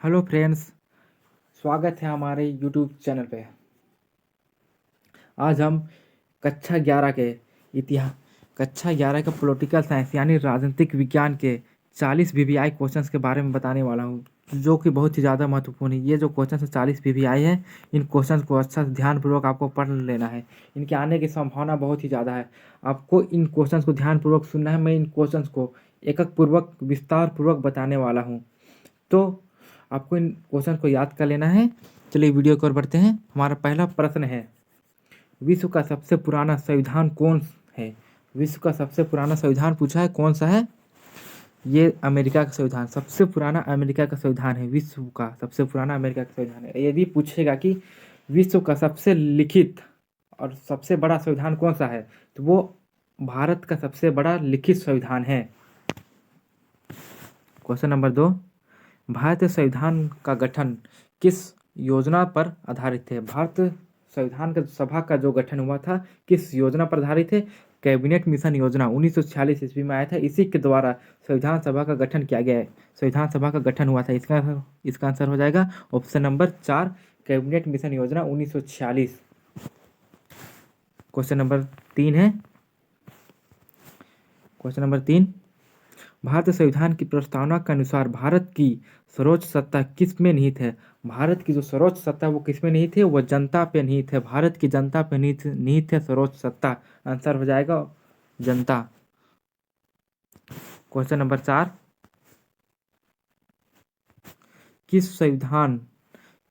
Hello friends, स्वागत है हमारे यूट्यूब चैनल पे। आज हम कक्षा 11 के इतिहास कक्षा 11 का पॉलिटिकल साइंस यानी राजनीतिक विज्ञान के 40 वीवीआई क्वेश्चंस के बारे में बताने वाला हूँ, जो कि बहुत ही ज़्यादा महत्वपूर्ण है। ये जो क्वेश्चन है 40 वीवीआई है, इन क्वेश्चंस को अच्छा से ध्यानपूर्वक आपको पढ़ लेना है। इनके आने की संभावना बहुत ही ज़्यादा है। आपको इन क्वेश्चंस को ध्यानपूर्वक सुनना है। मैं इन क्वेश्चंस को एकक पूर्वक विस्तार पूर्वक बताने वाला हूँ, तो आपको इन क्वेश्चन को याद कर लेना है। चलिए वीडियो की ओर बढ़ते हैं। हमारा पहला प्रश्न है, विश्व का सबसे पुराना संविधान कौन है? विश्व का सबसे पुराना संविधान पूछा है, कौन सा है? ये अमेरिका का संविधान, सबसे पुराना अमेरिका का संविधान है। विश्व का सबसे पुराना अमेरिका का संविधान है। यदि पूछेगा कि विश्व का सबसे लिखित और सबसे बड़ा संविधान कौन सा है, तो वो भारत का सबसे बड़ा लिखित संविधान है। क्वेश्चन नंबर 2, भारतीय संविधान का गठन किस योजना पर आधारित है? भारत संविधान का सभा का जो गठन हुआ था, किस योजना पर आधारित है? कैबिनेट मिशन योजना 1946 ईस्वी में आया था। इसी के द्वारा संविधान सभा का गठन किया गया है। संविधान सभा का गठन हुआ था। इसका आंसर हो जाएगा ऑप्शन नंबर 4, कैबिनेट मिशन योजना 1946। क्वेश्चन नंबर 3 है। क्वेश्चन नंबर 3, भारतीय संविधान की प्रस्तावना के अनुसार भारत की सर्वोच्च सत्ता किस में निहित है? भारत की जो सर्वोच्च सत्ता है वो किस में निहित है? वो जनता पे निहित है। भारत की जनता पे निहित है सर्वोच्च सत्ता। आंसर हो जाएगा जनता। क्वेश्चन नंबर 4, किस संविधान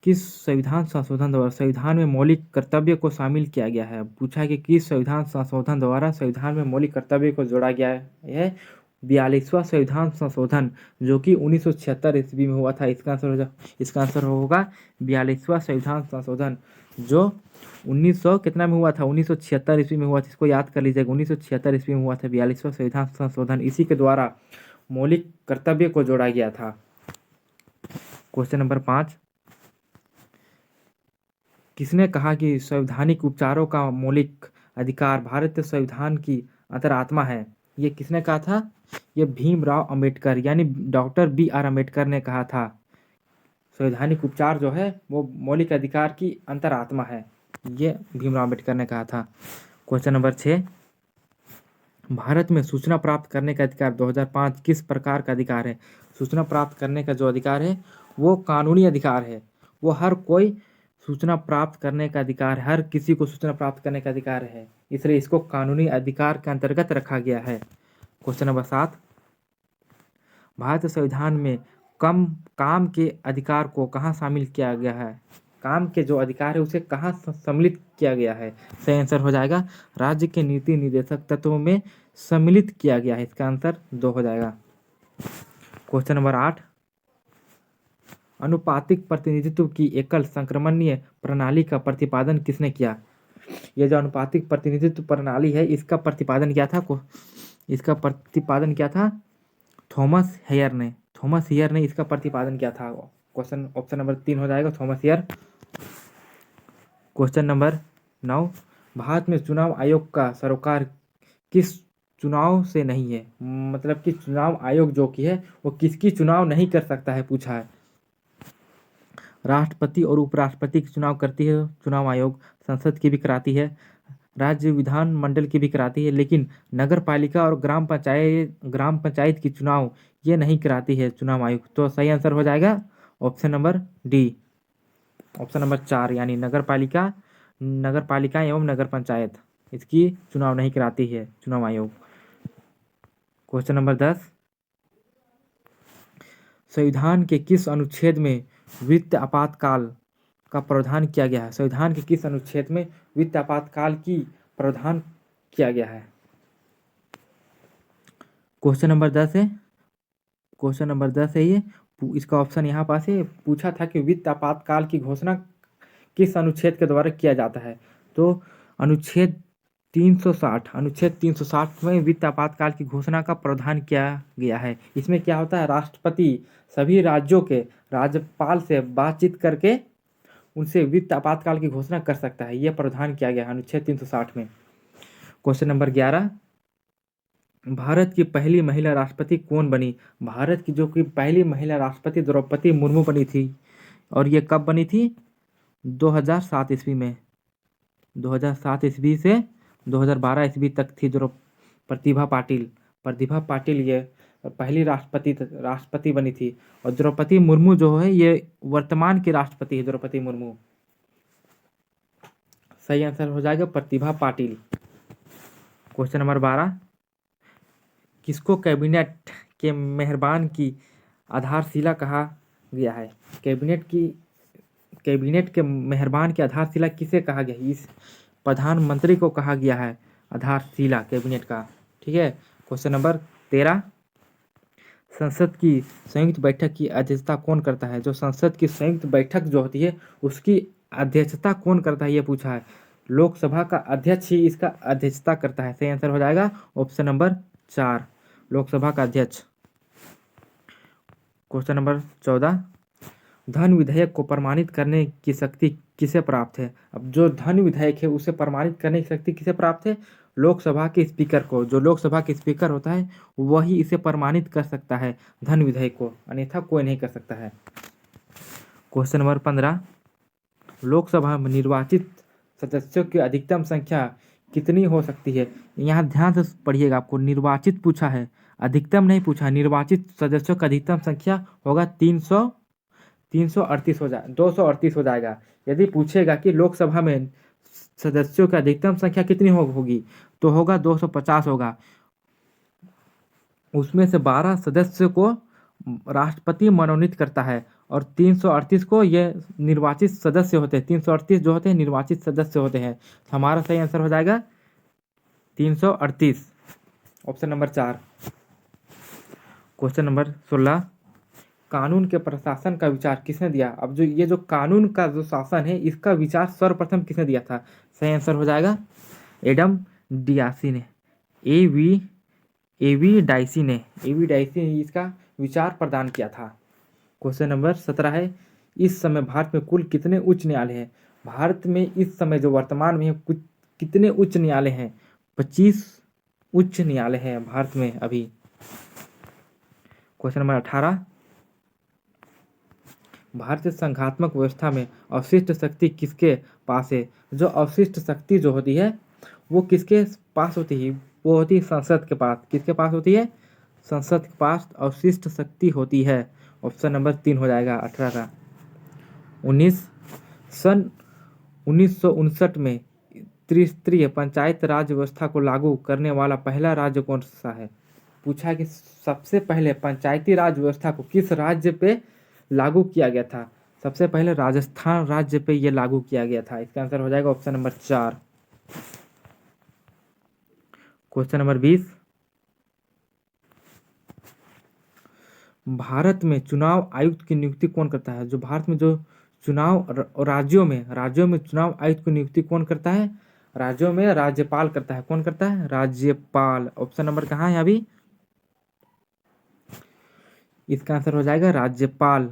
किस संविधान संशोधन द्वारा संविधान में मौलिक कर्तव्य को शामिल किया गया है? पूछा है कि किस संविधान संशोधन द्वारा संविधान में मौलिक कर्तव्य को जोड़ा गया है? 42वां संविधान संशोधन, जो कि 1976 ईस्वी में हुआ था। इसका आंसर होगा 42वां संविधान संशोधन, जो 1900 कितना में हुआ था? 1976 ईस्वी में हुआ था। इसको याद कर लीजिएगा, 1976 ईस्वी में हुआ था 42वां संविधान संशोधन। इसी के द्वारा मौलिक कर्तव्य को जोड़ा गया था। क्वेश्चन नंबर 5, किसने कहा कि संवैधानिक उपचारों का मौलिक अधिकार भारतीय संविधान की अंतरात्मा है? ये किसने कहा था? ये भीमराव अंबेडकर यानी डॉक्टर BR अम्बेडकर ने कहा था। संवैधानिक उपचार जो है वो मौलिक अधिकार की अंतरात्मा है, ये भीमराव अंबेडकर ने कहा था। क्वेश्चन नंबर 6, भारत में सूचना प्राप्त करने का अधिकार 2005 किस प्रकार का अधिकार है? सूचना प्राप्त करने का जो अधिकार है वो कानूनी अधिकार है। वो हर कोई सूचना प्राप्त करने का अधिकार है, हर किसी को सूचना प्राप्त करने का अधिकार है, इसलिए इसको कानूनी अधिकार के अंतर्गत रखा गया है। क्वेश्चन नंबर 7, भारतीय संविधान में काम के अधिकार को कहाँ शामिल किया गया है? काम के जो अधिकार है उसे कहाँ सम्मिलित किया गया है? सही आंसर हो जाएगा राज्य के नीति निर्देशक तत्वों में सम्मिलित किया गया है। इसका आंसर 2 हो जाएगा। क्वेश्चन नंबर 8, अनुपातिक प्रतिनिधित्व की एकल संक्रमणीय प्रणाली का प्रतिपादन किसने किया? यह जो अनुपातिक प्रतिनिधित्व प्रणाली है इसका प्रतिपादन किया था थॉमस हेयर ने। थॉमस हेयर ने इसका प्रतिपादन किया था। क्वेश्चन ऑप्शन नंबर 3 हो जाएगा, Thomas Hare. Question number 9, Bharat में चुनाव आयोग का सरोकार किस चुनाव से नहीं है? मतलब कि चुनाव आयोग जो कि है वो किसकी चुनाव नहीं कर सकता है, पूछा है। राष्ट्रपति और उपराष्ट्रपति की चुनाव करती है चुनाव आयोग, संसद की भी कराती है, राज्य विधानमंडल की भी कराती है, लेकिन नगर पालिका और ग्राम पंचायत की चुनाव ये नहीं कराती है चुनाव आयोग। तो सही आंसर हो जाएगा option number D, option number 4 यानी नगर पालिका एवं नगर पंचायत, इसकी चुनाव नहीं कराती है चुनाव आयोग। क्वेश्चन नंबर 10, संविधान के किस अनुच्छेद में वित्त आपातकाल का प्रावधान किया गया है? संविधान के किस अनुच्छेद में वित्त आपातकाल की प्रावधान किया गया है? क्वेश्चन नंबर 10 है। क्वेश्चन नंबर 10 है ये। इसका ऑप्शन यहाँ पास है। पूछा था कि वित्त आपातकाल की घोषणा किस अनुच्छेद के द्वारा किया जाता है? तो अनुच्छेद 360 में वित्त आपातकाल की घोषणा का प्रावधान किया गया है। इसमें क्या होता है, राष्ट्रपति सभी राज्यों के राज्यपाल से बातचीत करके उनसे वित्त आपातकाल की घोषणा कर सकता है। यह प्रावधान किया गया है अनुच्छेद 360 में। क्वेश्चन नंबर 11, भारत की पहली महिला राष्ट्रपति कौन बनी? भारत की जो कि पहली महिला राष्ट्रपति द्रौपदी मुर्मू बनी थी, और ये कब बनी थी? 2007 ईस्वी में। 2007 ईस्वी से 2012 ईस्वी तक थी जो प्रतिभा पाटिल। प्रतिभा पाटिल ये पहली राष्ट्रपति बनी थी। और द्रौपदी मुर्मू जो है ये वर्तमान की राष्ट्रपति है, द्रौपदी मुर्मू। सही आंसर हो जाएगा प्रतिभा पाटिल। क्वेश्चन नंबर 12, किसको कैबिनेट के मेहरबान की आधारशिला कहा गया है? कैबिनेट के मेहरबान की आधारशिला किसे कहा गया है? इस प्रधानमंत्री को कहा गया है आधारशिला कैबिनेट का। ठीक है। क्वेश्चन नंबर 13, संसद की संयुक्त बैठक की अध्यक्षता कौन करता है? जो संसद की संयुक्त बैठक जो होती है उसकी अध्यक्षता कौन करता है, ये पूछा है। लोकसभा का अध्यक्ष ही इसका अध्यक्षता करता है। सही आंसर हो जाएगा ऑप्शन नंबर 4, लोकसभा का अध्यक्ष। क्वेश्चन नंबर 14, धन विधेयक को प्रमाणित करने की शक्ति किसे प्राप्त है? अब जो धन विधेयक है उसे प्रमाणित करने की शक्ति किसे प्राप्त है? लोकसभा के स्पीकर को। जो लोकसभा के स्पीकर होता है वही इसे प्रमाणित कर सकता है धन विधेयक को, अन्यथा कोई नहीं कर सकता है। क्वेश्चन नंबर 15, लोकसभा में निर्वाचित सदस्यों की अधिकतम संख्या कितनी हो सकती है? यहाँ ध्यान से पढ़िएगा, आपको निर्वाचित पूछा है, अधिकतम नहीं पूछा है। निर्वाचित सदस्यों का अधिकतम संख्या होगा 338 हो जाए 238 हो जाएगा। यदि पूछेगा कि लोकसभा में सदस्यों की अधिकतम संख्या कितनी होगी, तो होगा 250 होगा। उसमें से 12 सदस्य को राष्ट्रपति मनोनीत करता है और 338 को ये निर्वाचित सदस्य होते हैं। 338 जो होते हैं निर्वाचित सदस्य होते हैं। तो हमारा सही आंसर हो जाएगा 338, ऑप्शन नंबर 4। क्वेश्चन नंबर 16, कानून के प्रशासन का विचार किसने दिया? अब जो ये जो कानून का जो शासन है इसका विचार सर्वप्रथम किसने दिया था? सही आंसर हो जाएगा एडम डियासी ने। एवी डाइसी ने इसका विचार प्रदान किया था। क्वेश्चन नंबर 17 है, इस समय भारत में कुल कितने उच्च न्यायालय हैं? भारत में इस समय जो वर्तमान में है कुछ कितने उच्च न्यायालय हैं? 25 उच्च न्यायालय हैं भारत में अभी। क्वेश्चन नंबर 18, भारतीय संघात्मक व्यवस्था में अवशिष्ट शक्ति किसके पास है? जो अवशिष्ट शक्ति जो होती है वो किसके पास होती है? वो होती है संसद के पास। किसके पास होती है? संसद के पास अवशिष्ट शक्ति होती है। ऑप्शन नंबर 3 हो जाएगा 18 का। 1959 में त्रिस्तरीय पंचायत राज व्यवस्था को लागू करने वाला पहला राज्य कौन सा है? पूछा कि सबसे पहले पंचायती राज व्यवस्था को किस राज्य पे लागू किया गया था? सबसे पहले राजस्थान राज्य पे ये लागू किया गया था। इसका आंसर हो जाएगा option number 4। Question number 20, Bharat में चुनाव आयुक्त की नियुक्ति कौन करता है? जो भारत में जो चुनाव राज्यों में चुनाव आयुक्त की नियुक्ति कौन करता है? राज्यों में राज्यपाल करता है। कौन करता है? राज्यपाल। ऑप्शन नंबर कहाँ है अभी? इसका आंसर हो जाएगा राज्यपाल।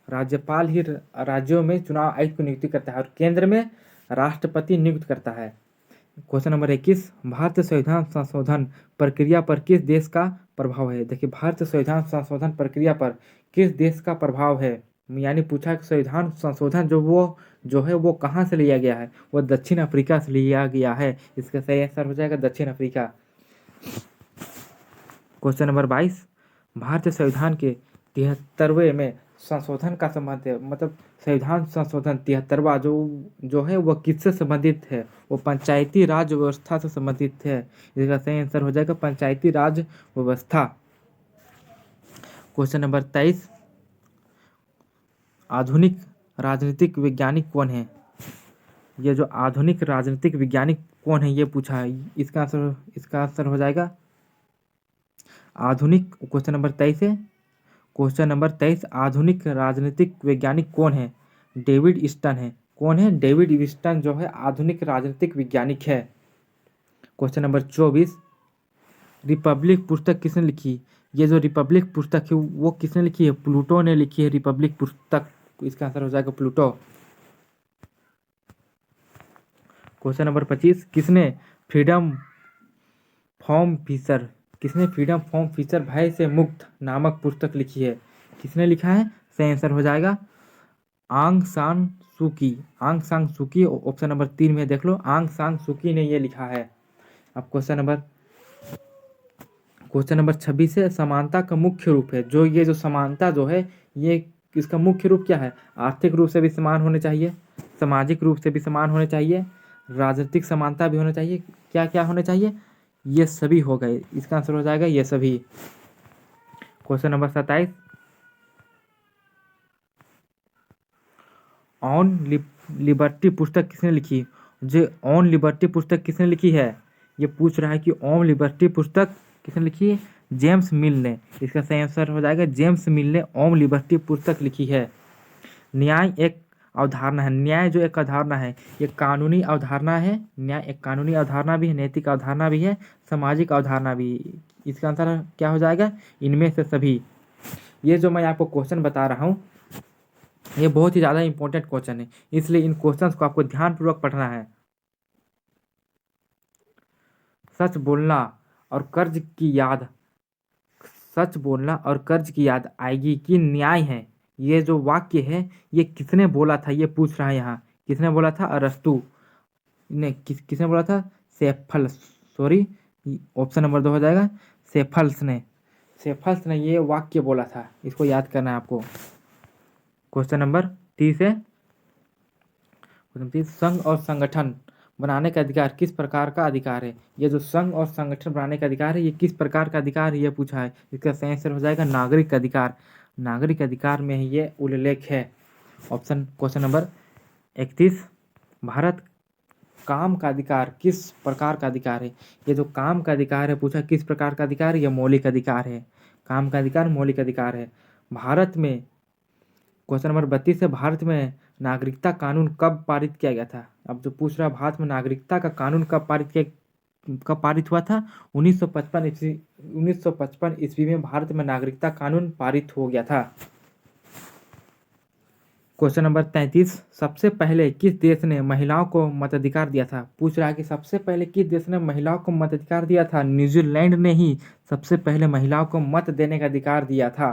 राज्यपाल ही राज्यों में चुनाव आयुक्त की नियुक्ति करता है और केंद्र में राष्ट्रपति नियुक्त करता है। क्वेश्चन नंबर 21, भारतीय संविधान संशोधन प्रक्रिया पर किस देश का प्रभाव है? देखिए, भारतीय संविधान संशोधन प्रक्रिया पर किस देश का प्रभाव है? यानी पूछा कि संविधान संशोधन जो है वो कहाँ से लिया गया है? वो दक्षिण अफ्रीका से लिया गया है। इसका सही आंसर हो जाएगा दक्षिण अफ्रीका। क्वेश्चन नंबर 22, भारतीय संविधान के 73वें में संशोधन का संबंध है, मतलब संविधान संशोधन 73वां जो है वह किससे संबंधित है? वो पंचायती राज व्यवस्था से संबंधित है। इसका सही आंसर हो जाएगा पंचायती राज व्यवस्था। क्वेश्चन नंबर 23, आधुनिक राजनीतिक वैज्ञानिक कौन है? ये जो आधुनिक राजनीतिक वैज्ञानिक कौन है ये पूछा है। इसका आंसर हो जाएगा आधुनिक। क्वेश्चन नंबर 23 है। क्वेश्चन नंबर 23, आधुनिक राजनीतिक वैज्ञानिक कौन है? डेविड स्टन है। कौन है? डेविड स्टन जो है आधुनिक राजनीतिक वैज्ञानिक है। क्वेश्चन नंबर 24, रिपब्लिक पुस्तक किसने लिखी? ये जो रिपब्लिक पुस्तक है वो किसने लिखी है? प्लूटो ने लिखी है रिपब्लिक पुस्तक। इसका आंसर हो जाएगा प्लूटो। क्वेश्चन नंबर 25, किसने फ्रीडम फ्रॉम फिशर किसने फ्रीडम फ्रॉम फीचर भय से मुक्त नामक पुस्तक लिखी है? किसने लिखा है? सही आंसर हो जाएगा आंग सान सू की। आंग सान सू की ऑप्शन नंबर 3 में देख लो, आंग सान सू की ने ये लिखा है। अब क्वेश्चन नंबर 26 है, समानता का मुख्य रूप है। जो समानता जो है ये इसका मुख्य रूप क्या है? आर्थिक रूप से भी समान होने चाहिए, सामाजिक रूप से भी समान होने चाहिए, राजनीतिक समानता भी होना चाहिए। क्या क्या होने चाहिए? ये सभी हो गए। इसका आंसर हो जाएगा ये सभी। क्वेश्चन नंबर 27, ऑन लिबर्टी पुस्तक किसने लिखी? जो ऑन लिबर्टी पुस्तक किसने लिखी है? ये पूछ रहा है कि ऑन लिबर्टी पुस्तक किसने लिखी है? जेम्स मिल ने। इसका सही आंसर हो जाएगा जेम्स मिल ने ऑन लिबर्टी पुस्तक लिखी है। न्याय एक अवधारणा है। न्याय जो एक अवधारणा है, ये कानूनी अवधारणा है। न्याय एक कानूनी अवधारणा भी है, नैतिक अवधारणा भी है, सामाजिक अवधारणा भी। इसका आंसर क्या हो जाएगा? इनमें से सभी। ये जो मैं आपको क्वेश्चन बता रहा हूँ ये बहुत ही ज़्यादा इंपॉर्टेंट क्वेश्चन है, इसलिए इन क्वेश्चंस को आपको ध्यानपूर्वक पढ़ना है। सच बोलना और कर्ज की याद, सच बोलना और कर्ज की याद आएगी कि न्याय है। ये जो वाक्य है ये किसने बोला था? ये पूछ रहा है यहाँ। किसने बोला था? अरस्तु ने। किसने बोला था? सेफल्स। सॉरी, ऑप्शन नंबर 2 हो जाएगा सेफल्स ने। सेफल्स ने ये वाक्य बोला था। इसको याद करना है आपको। क्वेश्चन नंबर 30 है, संघ और संगठन बनाने का अधिकार किस प्रकार का अधिकार है? ये जो संघ और संगठन बनाने का अधिकार है ये किस प्रकार का अधिकार है? ये पूछा है। इसका सही आंसर हो जाएगा नागरिक अधिकार। नागरिक अधिकार में ही ये उल्लेख है। क्वेश्चन नंबर 31, भारत काम का अधिकार किस प्रकार का अधिकार है? ये जो काम का अधिकार है पूछा किस प्रकार का अधिकार है? ये मौलिक अधिकार है। काम का अधिकार मौलिक अधिकार है। भारत में क्वेश्चन नंबर 32 है, भारत में नागरिकता कानून कब पारित किया गया था? अब जो पूछ रहा है भारत में नागरिकता का कानून कब पारित हुआ था? 1955 ईस्वी में भारत में नागरिकता कानून पारित हो गया था। क्वेश्चन नंबर 33, सबसे पहले किस देश ने महिलाओं को मताधिकार दिया था? पूछ रहा है कि सबसे पहले किस देश ने महिलाओं को मताधिकार दिया था? न्यूजीलैंड ने ही सबसे पहले महिलाओं को मत देने का अधिकार दिया था।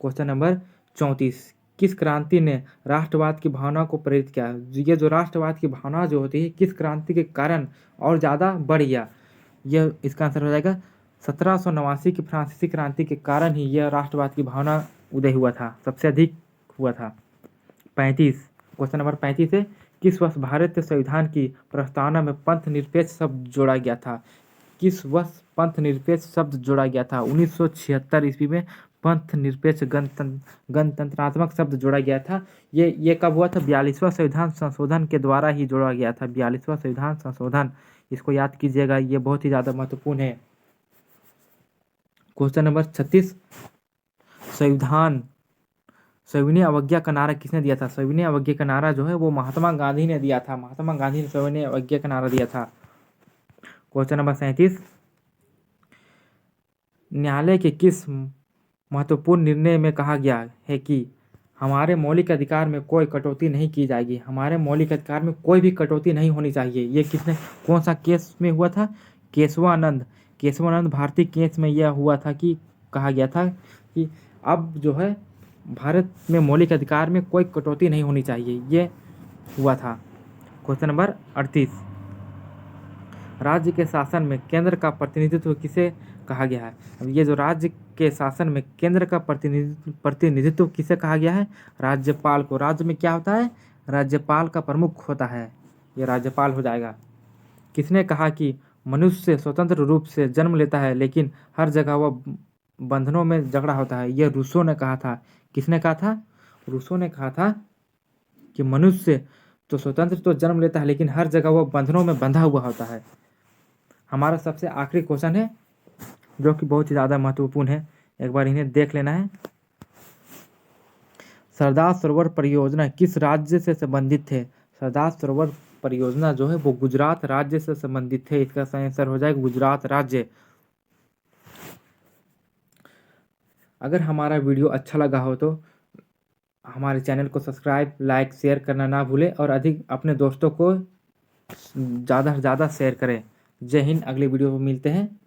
क्वेश्चन नंबर 34, किस क्रांति ने राष्ट्रवाद की भावना को प्रेरित किया? ये जो राष्ट्रवाद की भावना जो होती है किस क्रांति के कारण और ज़्यादा बढ़ गया? यह इसका आंसर हो जाएगा 1789 की फ्रांसीसी क्रांति के कारण ही यह राष्ट्रवाद की भावना उदय हुआ था, सबसे अधिक हुआ था। 35, क्वेश्चन नंबर 35 है, किस वर्ष भारतीय संविधान की प्रस्तावना में पंथ निरपेक्ष शब्द जोड़ा गया था? किस वर्ष पंथ निरपेक्ष शब्द जोड़ा गया था? 1976 ईस्वी में पंथ निरपेक्ष गणतंत्रात्मक शब्द जोड़ा गया था। ये कब हुआ था? 42वां संविधान संशोधन के द्वारा ही जोड़ा गया था। 42वां संविधान संशोधन, इसको याद कीजिएगा, ये बहुत ही ज़्यादा महत्वपूर्ण है। क्वेश्चन नंबर 36, सविनय अवज्ञा का नारा किसने दिया था? सविनय अवज्ञा का नारा जो है वो महात्मा गांधी ने दिया था। महात्मा गांधी ने सविनय अवज्ञा का नारा दिया था। क्वेश्चन नंबर 37, न्यायालय के किस महत्वपूर्ण निर्णय में कहा गया है कि हमारे मौलिक अधिकार में कोई कटौती नहीं की जाएगी? हमारे मौलिक अधिकार में कोई भी कटौती नहीं होनी चाहिए। ये कौन सा केस में हुआ था? केशवानंद भारती केस में यह हुआ था कि कहा गया था कि अब जो है भारत में मौलिक अधिकार में कोई कटौती नहीं होनी चाहिए, ये हुआ था। क्वेश्चन नंबर 38, राज्य के शासन में केंद्र का प्रतिनिधित्व किसे कहा गया है? अब ये जो राज्य के शासन में केंद्र का प्रतिनिधित्व किसे कहा गया है? राज्यपाल को। राज्य में क्या होता है? राज्यपाल का प्रमुख होता है, ये राज्यपाल हो जाएगा। किसने कहा कि मनुष्य स्वतंत्र रूप से जन्म लेता है लेकिन हर जगह वह बंधनों में जकड़ा होता है? यह रूसो ने कहा था। किसने कहा था? रूसो ने कहा था कि मनुष्य तो स्वतंत्र तो जन्म लेता है लेकिन हर जगह वह बंधनों में बंधा हुआ होता है। हमारा सबसे आखिरी क्वेश्चन है जो कि बहुत ही ज़्यादा महत्वपूर्ण है, एक बार इन्हें देख लेना है। सरदार सरोवर परियोजना किस राज्य से संबंधित है? सरदार सरोवर परियोजना जो है वो गुजरात राज्य से संबंधित है। इसका सही आंसर हो जाएगा गुजरात राज्य। अगर हमारा वीडियो अच्छा लगा हो तो हमारे चैनल को सब्सक्राइब, लाइक, शेयर करना ना भूलें और अधिक अपने दोस्तों को ज़्यादा से ज़्यादा शेयर करें। जय हिंद। अगले वीडियो में मिलते हैं।